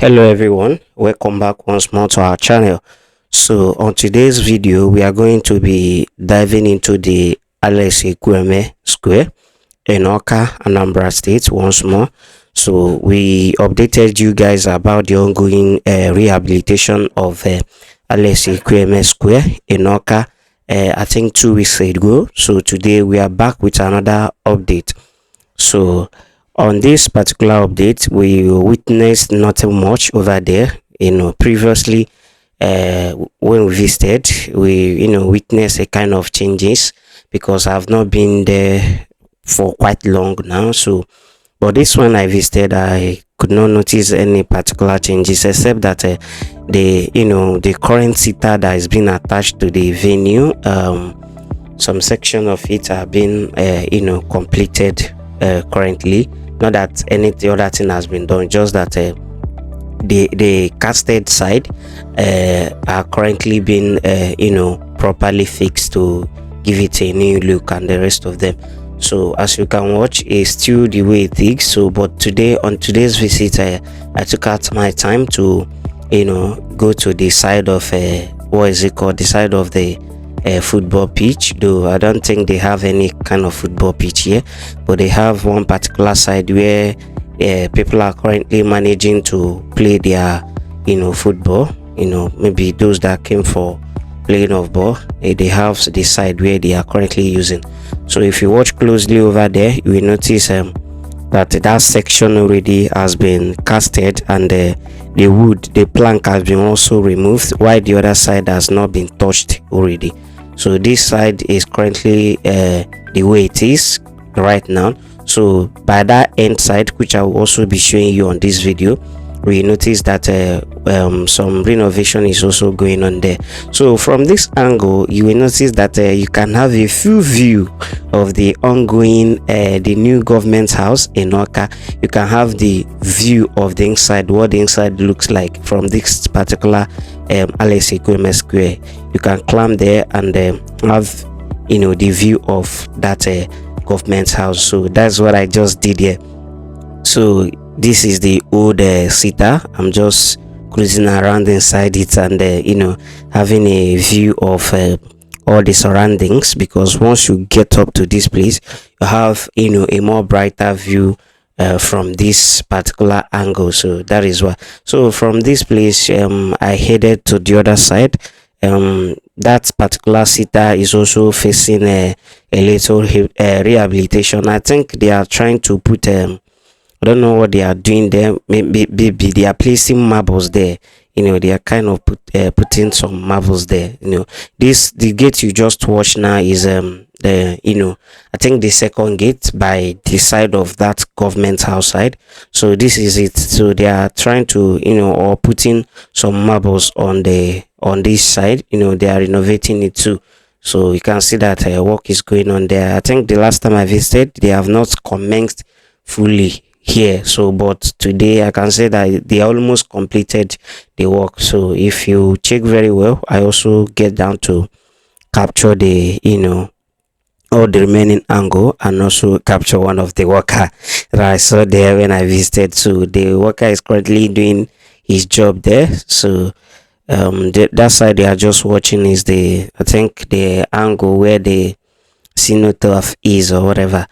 Hello everyone, welcome back once more to our channel. So on today's video we are going to be diving into the Ekwueme Square in AWKA, Anambra State once more. So we updated you guys about the ongoing rehabilitation of Ekwueme Square in AWKA I think 2 weeks ago. So today we are back with another update. So on this particular update, we witnessed nothing much over there. Previously, when we visited, we witnessed a kind of changes because I've not been there for quite long now. So, but this one I visited, I could not notice any particular changes except that the current seater that is being attached to the venue, some section of it have been completed currently. Not that any other thing has been done, just that the casted side are currently being properly fixed to give it a new look, and the rest of them. So as you can watch, it's still the way it is. So but today, on today's visit, I took out my time to go to the side of what is it called, the side of the football pitch. Though I don't think they have any kind of football pitch here, but they have one particular side where people are currently managing to play their football. Maybe those that came for playing of ball, they have the side where they are currently using. So if you watch closely over there, you will notice that section already has been casted, and the plank has been also removed, while the other side has not been touched already. So this side is currently the way it is right now. So by that end side, which I will also be showing you on this video, we notice that some renovation is also going on there. So from this angle, you will notice that you can have a full view of the ongoing the new government house in AWKA. You can have the view of the inside, what the inside looks like from this particular Ekwueme Square. You can climb there and have the view of that government house. So that's what I just did here. So this is the old seater. I'm just cruising around inside it and having a view of all the surroundings, because once you get up to this place, you have a more brighter view from this particular angle. So that is why. So from this place, I headed to the other side. That particular seater is also facing a little rehabilitation. I think they are trying to put I don't know what they are doing there. Maybe they are placing marbles there. They are kind of putting some marbles there. The gate you just watch now is I think the second gate by the side of that government house side. So this is it. So they are trying to or putting some marbles on this side. They are renovating it too. So you can see that work is going on there. I think the last time I visited, they have not commenced fully here. So but today I can say that they almost completed the work. So if you check very well, I also get down to capture the all the remaining angle, and also capture one of the worker that I saw there when I visited. So the worker is currently doing his job there. So that side they are just watching is I think the angle where the cenotaph is or whatever.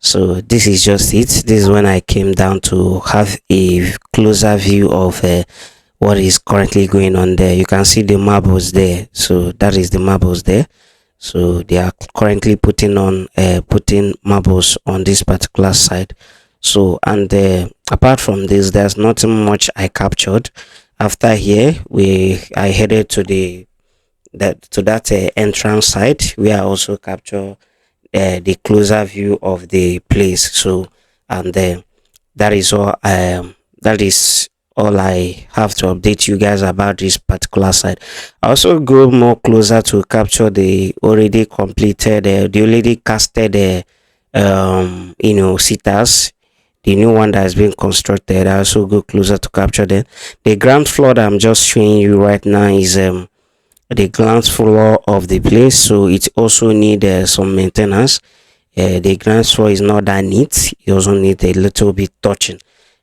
So this is just it. This is when I came down to have a closer view of what is currently going on there. You can see the marbles there. So that is the marbles there. So they are currently putting marbles on this particular side. So and apart from this, there's nothing much I captured. After here, I headed to that entrance side, where I also capture the closer view of the place. So and that is all I have to update you guys about this particular side. I also go more closer to capture the already completed the already casted seaters, the new one that has been constructed. I also go closer to capture them. The ground floor that I'm just showing you right now is the ground floor of the place, so it also need some maintenance. The ground floor is not that neat. You also need a little bit touching.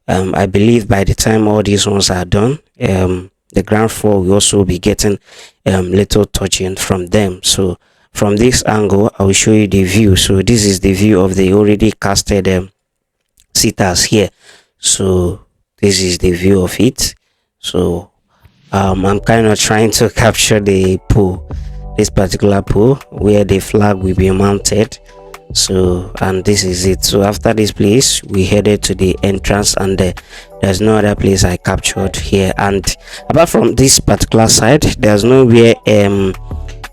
I believe by the time all these ones are done, the ground floor will also be getting little touching from them. So from this angle, I will show you the view. So this is the view of the already casted sitters here. So this is the view of it. So I'm kind of trying to capture the pool, this particular pool where the flag will be mounted. So, and this is it. So after this place, we headed to the entrance, and there's no other place I captured here. And apart from this particular side, there's nowhere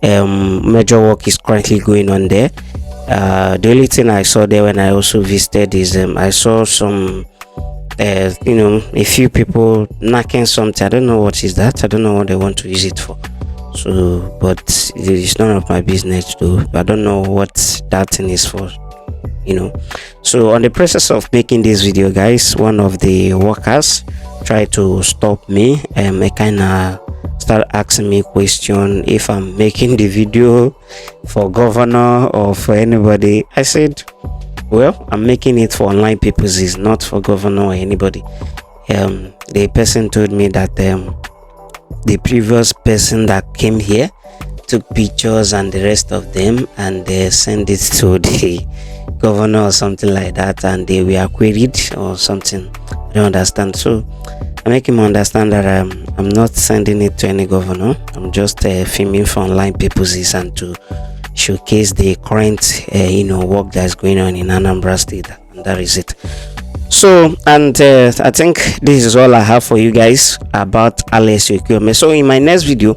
major work is currently going on there. The only thing I saw there when I also visited is I saw some a few people knocking something. I don't know what is that. I don't know what they want to use it for. So, but it's none of my business though. I don't know what that thing is for, So on the process of making this video, guys, one of the workers tried to stop me, and I kind of start asking me question if I'm making the video for governor or for anybody. I said, well, I'm making it for online purposes, not for governor or anybody. The person told me that the previous person that came here took pictures and the rest of them, and they sent it to the governor or something like that, and they were queried or something. I don't understand. So I make him understand that I'm not sending it to any governor. I'm just filming for online purposes and to showcase the current work that's going on in Anambra State, and that is it. So, and I think this is all I have for you guys about Ekwueme. So in my next video,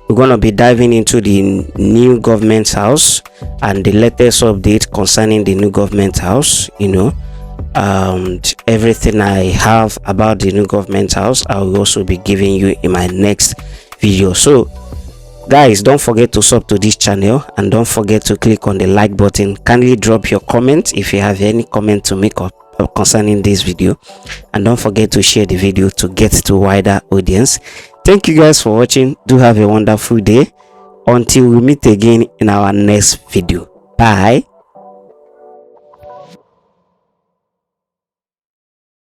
we're going to be diving into the new government house and the latest update concerning the new government house, everything I have about the new government house, I will also be giving you in my next video. So guys, don't forget to sub to this channel, and don't forget to click on the like button. Kindly drop your comment if you have any comment to make up concerning this video, and don't forget to share the video to get to wider audience. Thank you guys for watching. Do have a wonderful day until we meet again in our next video. Bye.